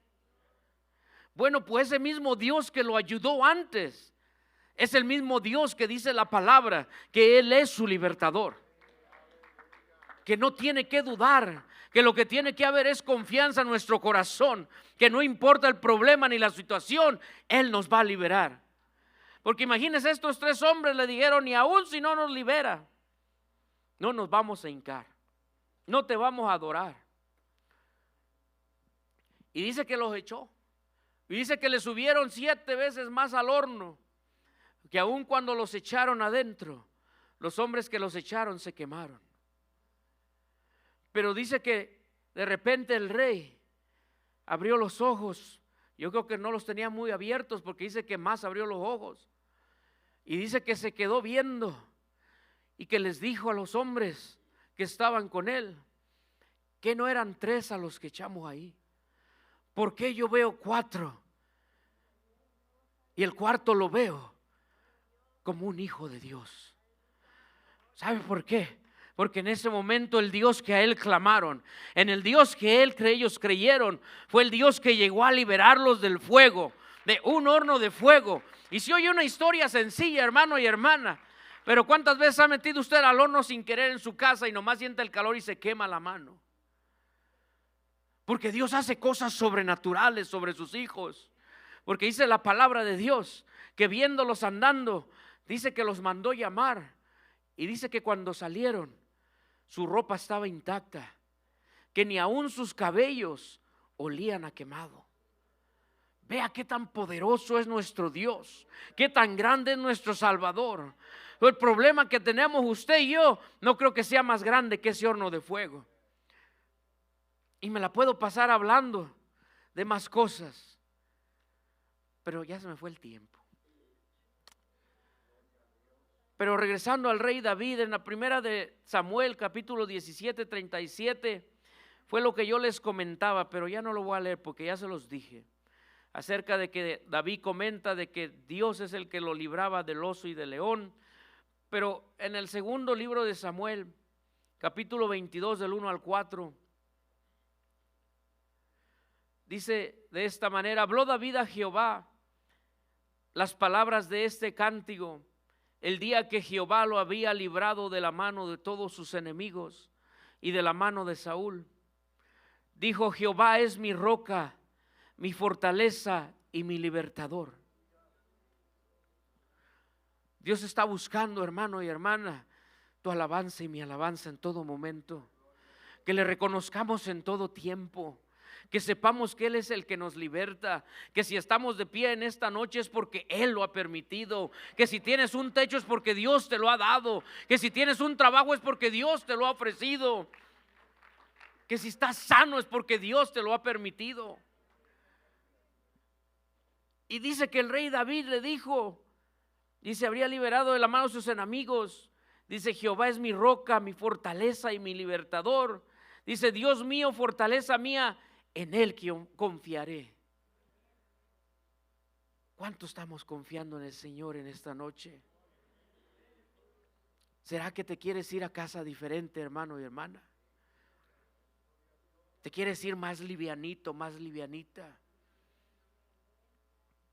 Bueno, pues ese mismo Dios que lo ayudó antes es el mismo Dios que dice la palabra que Él es su libertador, que no tiene que dudar, que lo que tiene que haber es confianza en nuestro corazón, que no importa el problema ni la situación, Él nos va a liberar. Porque imagínense, estos 3 hombres le dijeron: ni aún si no nos libera, no nos vamos a hincar, no te vamos a adorar. Y dice que los echó, y dice que le subieron 7 veces más al horno, que aun cuando los echaron adentro, los hombres que los echaron se quemaron. Pero dice que de repente el rey abrió los ojos. Yo creo que no los tenía muy abiertos, porque dice que más abrió los ojos. Y dice que se quedó viendo y que les dijo a los hombres que estaban con él: que no eran 3 a los que echamos ahí, ¿por qué yo veo 4? Y el cuarto lo veo como un hijo de Dios. ¿Sabe por qué? Porque en ese momento el Dios que a él clamaron, en el Dios que ellos creyeron, fue el Dios que llegó a liberarlos del fuego, de un horno de fuego. Y si oye una historia sencilla, hermano y hermana, pero ¿cuántas veces ha metido usted al horno sin querer en su casa y nomás siente el calor y se quema la mano? Porque Dios hace cosas sobrenaturales sobre sus hijos. Porque dice la palabra de Dios que viéndolos andando, dice que los mandó llamar. Y dice que cuando salieron, su ropa estaba intacta, que ni aún sus cabellos olían a quemado. Vea qué tan poderoso es nuestro Dios, qué tan grande es nuestro Salvador. El problema que tenemos usted y yo no creo que sea más grande que ese horno de fuego. Y me la puedo pasar hablando de más cosas, pero ya se me fue el tiempo. Pero regresando al rey David, en la primera de Samuel, capítulo 17, 37, fue lo que yo les comentaba, pero ya no lo voy a leer porque ya se los dije, acerca de que David comenta de que Dios es el que lo libraba del oso y del león. Pero en el segundo libro de Samuel, capítulo 22, del 1 al 4, dice de esta manera: habló David a Jehová las palabras de este cántico el día que Jehová lo había librado de la mano de todos sus enemigos y de la mano de Saúl. Dijo: Jehová es mi roca, mi fortaleza y mi libertador. Dios está buscando, hermano y hermana, tu alabanza y mi alabanza en todo momento. Que le reconozcamos en todo tiempo. Que sepamos que Él es el que nos liberta, que si estamos de pie en esta noche es porque Él lo ha permitido, que si tienes un techo es porque Dios te lo ha dado, que si tienes un trabajo es porque Dios te lo ha ofrecido, que si estás sano es porque Dios te lo ha permitido. Y dice que el rey David le dijo, y se habría liberado de la mano de sus enemigos. Dice: Jehová es mi roca, mi fortaleza y mi libertador. Dice: Dios mío, fortaleza mía, en Él confiaré. ¿Cuánto estamos confiando en el Señor en esta noche? ¿Será que te quieres ir a casa diferente, hermano y hermana? ¿Te quieres ir más livianito, más livianita?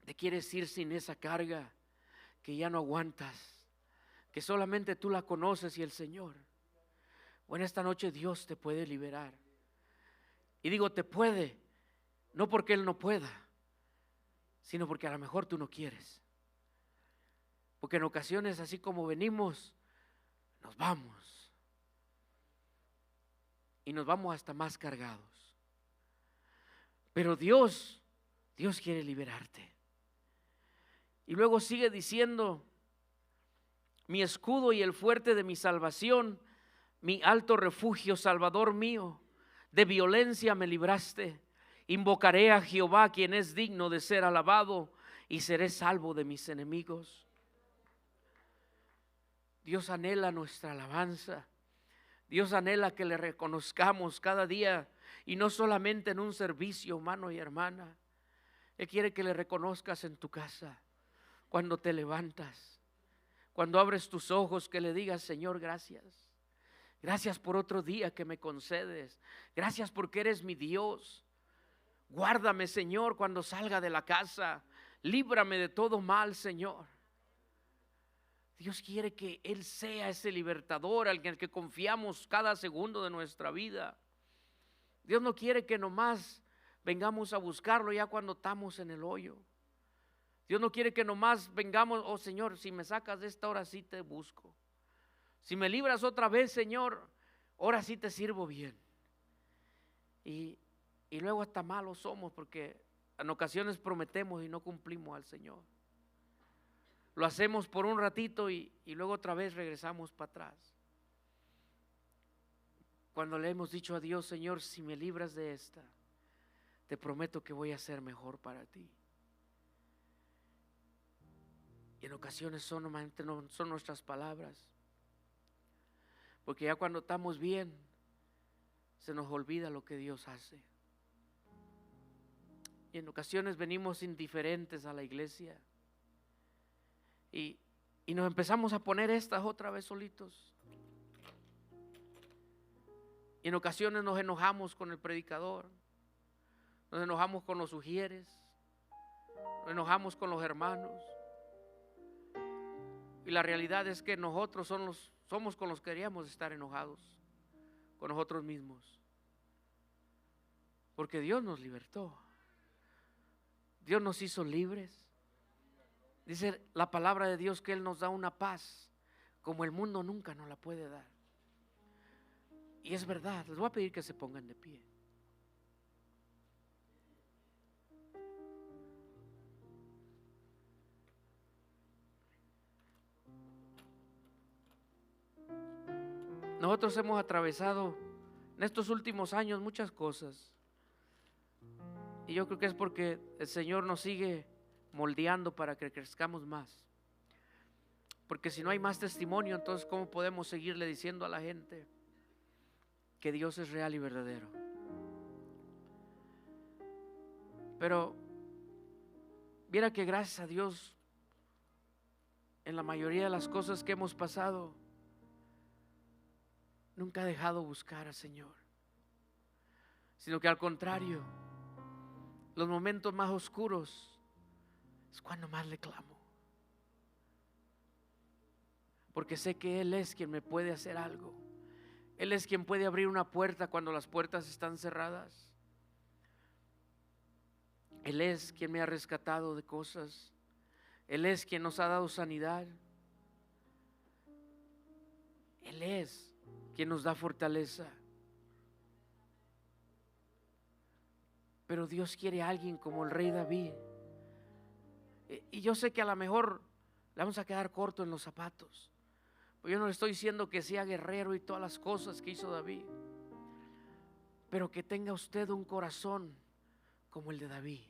¿Te quieres ir sin esa carga que ya no aguantas, que solamente tú la conoces y el Señor? Bueno, esta noche Dios te puede liberar. Y digo te puede, no porque Él no pueda, sino porque a lo mejor tú no quieres. Porque en ocasiones, así como venimos, nos vamos. Y nos vamos hasta más cargados. Pero Dios quiere liberarte. Y luego sigue diciendo: mi escudo y el fuerte de mi salvación, mi alto refugio, Salvador mío, de violencia me libraste. Invocaré a Jehová, quien es digno de ser alabado, y seré salvo de mis enemigos. Dios anhela nuestra alabanza. Dios anhela que le reconozcamos cada día, y no solamente en un servicio, hermano y hermana. Él quiere que le reconozcas en tu casa, cuando te levantas, cuando abres tus ojos, que le digas: Señor, gracias. Gracias por otro día que me concedes. Gracias porque eres mi Dios. Guárdame, Señor, cuando salga de la casa. Líbrame de todo mal, Señor. Dios quiere que Él sea ese libertador al que confiamos cada segundo de nuestra vida. Dios no quiere que nomás vengamos a buscarlo ya cuando estamos en el hoyo. Dios no quiere que nomás vengamos: oh Señor, si me sacas de esta, hora sí te busco. Si me libras otra vez, Señor, ahora sí te sirvo bien. Y luego hasta malos somos, porque en ocasiones prometemos y no cumplimos al Señor. Lo hacemos por un ratito y luego otra vez regresamos para atrás. Cuando le hemos dicho a Dios: Señor, si me libras de esta, te prometo que voy a ser mejor para ti. Y en ocasiones solamente no son nuestras palabras, porque ya cuando estamos bien, se nos olvida lo que Dios hace. Y en ocasiones venimos indiferentes a la iglesia. Y nos empezamos a poner estas otra vez solitos. Y en ocasiones nos enojamos con el predicador, nos enojamos con los ujieres, nos enojamos con los hermanos. Y la realidad es que nosotros somos con los que queríamos estar enojados, con nosotros mismos. Porque Dios nos libertó. Dios nos hizo libres. Dice la palabra de Dios que Él nos da una paz como el mundo nunca nos la puede dar. Y es verdad. Les voy a pedir que se pongan de pie. Nosotros hemos atravesado en estos últimos años muchas cosas. Y yo creo que es porque el Señor nos sigue moldeando para que crezcamos más. Porque si no hay más testimonio, entonces ¿cómo podemos seguirle diciendo a la gente que Dios es real y verdadero? Pero mira que gracias a Dios, en la mayoría de las cosas que hemos pasado, nunca he dejado buscar al Señor, sino que al contrario, los momentos más oscuros es cuando más le clamo, porque sé que Él es quien me puede hacer algo. Él es quien puede abrir una puerta cuando las puertas están cerradas. Él es quien me ha rescatado de cosas. Él es quien nos ha dado sanidad. Él es quien nos da fortaleza. Pero Dios quiere a alguien como el rey David. Y yo sé que a lo mejor le vamos a quedar corto en los zapatos. Yo no le estoy diciendo que sea guerrero y todas las cosas que hizo David, pero que tenga usted un corazón como el de David,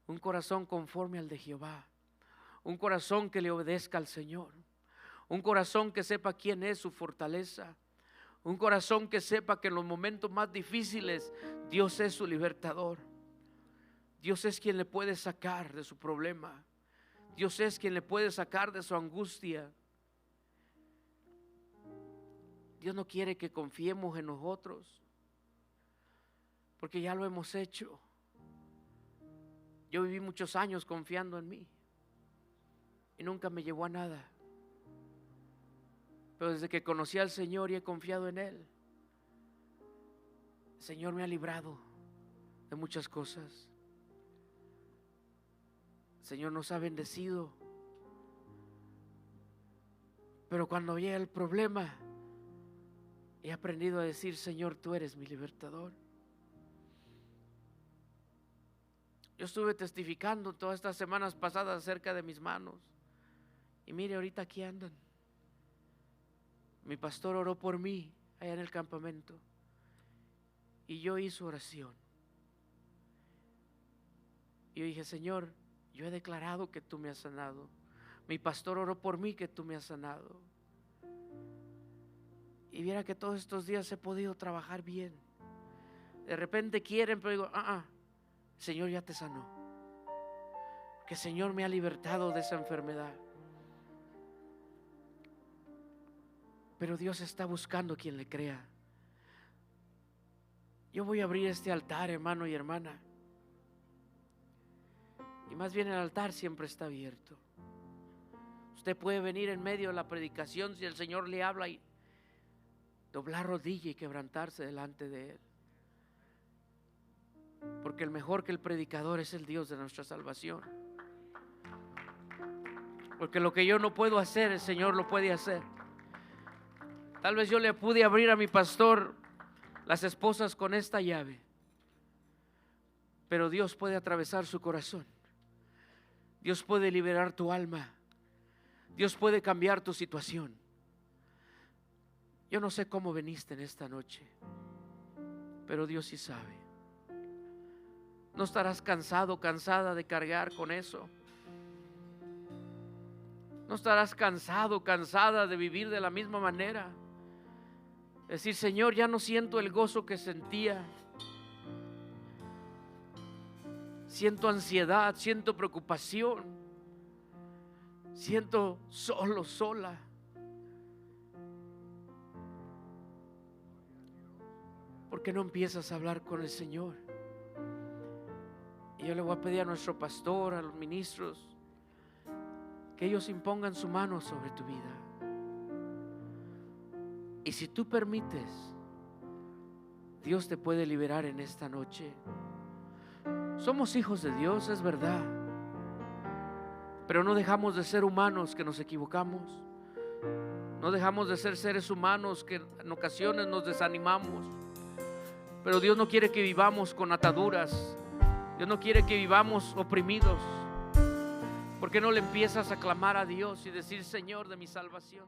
un corazón conforme al de Jehová, un corazón que le obedezca al Señor, un corazón que sepa quién es su fortaleza, un corazón que sepa que en los momentos más difíciles Dios es su libertador. Dios es quien le puede sacar de su problema. Dios es quien le puede sacar de su angustia. Dios no quiere que confiemos en nosotros, porque ya lo hemos hecho. Yo viví muchos años confiando en mí y nunca me llevó a nada. Pero desde que conocí al Señor y he confiado en Él, el Señor me ha librado de muchas cosas. Señor nos ha bendecido. Pero cuando llega el problema, he aprendido a decir: Señor, tú eres mi libertador. Yo estuve testificando todas estas semanas pasadas acerca de mis manos. Y mire, ahorita aquí andan. Mi pastor oró por mí allá en el campamento. Y yo hice oración. Y yo dije: Señor, yo he declarado que tú me has sanado. Mi pastor oró por mí, que tú me has sanado. Y viera que todos estos días he podido trabajar bien. De repente quieren, pero digo: el Señor ya te sanó. Que el Señor me ha libertado de esa enfermedad. Pero Dios está buscando quien le crea. Yo voy a abrir este altar, hermano y hermana. Y más bien el altar siempre está abierto. Usted puede venir en medio de la predicación, si el Señor le habla, y doblar rodilla y quebrantarse delante de Él. Porque el mejor que el predicador es el Dios de nuestra salvación. Porque lo que yo no puedo hacer, el Señor lo puede hacer. Tal vez yo le pude abrir a mi pastor las esposas con esta llave, pero Dios puede atravesar su corazón. Dios puede liberar tu alma. Dios puede cambiar tu situación. Yo no sé cómo veniste en esta noche, pero Dios sí sabe. No estarás cansado, cansada de cargar con eso. No estarás cansado, cansada de vivir de la misma manera. Decir: Señor, ya no siento el gozo que sentía. Siento ansiedad, siento preocupación. Siento solo, sola. ¿Por qué no empiezas a hablar con el Señor? Y yo le voy a pedir a nuestro pastor, a los ministros, que ellos impongan su mano sobre tu vida. Y si tú permites, Dios te puede liberar en esta noche. Somos hijos de Dios, es verdad, pero no dejamos de ser humanos que nos equivocamos. No dejamos de ser seres humanos que en ocasiones nos desanimamos. Pero Dios no quiere que vivamos con ataduras. Dios no quiere que vivamos oprimidos. ¿Por qué no le empiezas a clamar a Dios y decir: Señor de mi salvación?